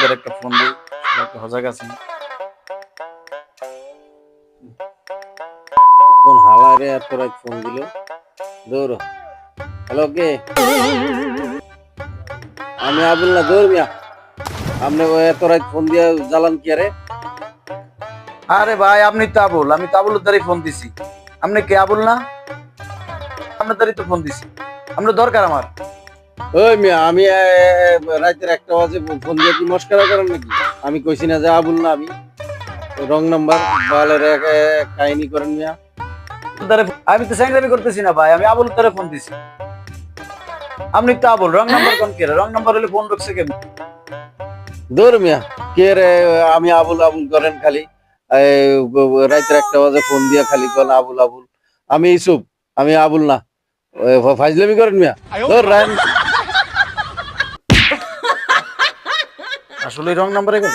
করে একটা ফোন দিই, একটা সজাগ আছে। কোন হালারে এত রাত ফোন দিল? দৌড়। হ্যালো, কে? আমি আবুল না, দৌড় মিয়া। আপনি এত রাত ফোন দিয়া জ্বালান কি আরে? আরে ভাই আপনি তো আবুল, আমি তো আবুলের দ্বারাই ফোন দিছি। আপনি কে আবুল না? আপনার দ্বারাই তো ফোন দিছি, আপনার দরকার আমার। ওই মিয়া, আমি রাতের 1টা বাজে ফোন দিয়ে কি মস্কারা করেন নাকি? আমি কইছি না যে আবুল না, আমি রং নাম্বার বালের কাহিনী করেন মিয়া। আমি তো স্যাংরামি করতেছি না ভাই, আমি আবুল দ্বারা ফোন দিছি। আপনি তো আবুল, রং নাম্বার কোন কে? রং নাম্বার হলে ফোন রাখছে কেন? দৌড় মিয়া, কে রে? আমি আবুল আবুল করেন খালি। রাতের 1টা বাজে ফোন দিয়া খালি কোন আবুল আবুল। আমি ইসুফ, আমি আবুল না। ফাজলামি করেন মিয়া। দৌড় রান। আসলে রং নাম্বারে গেল।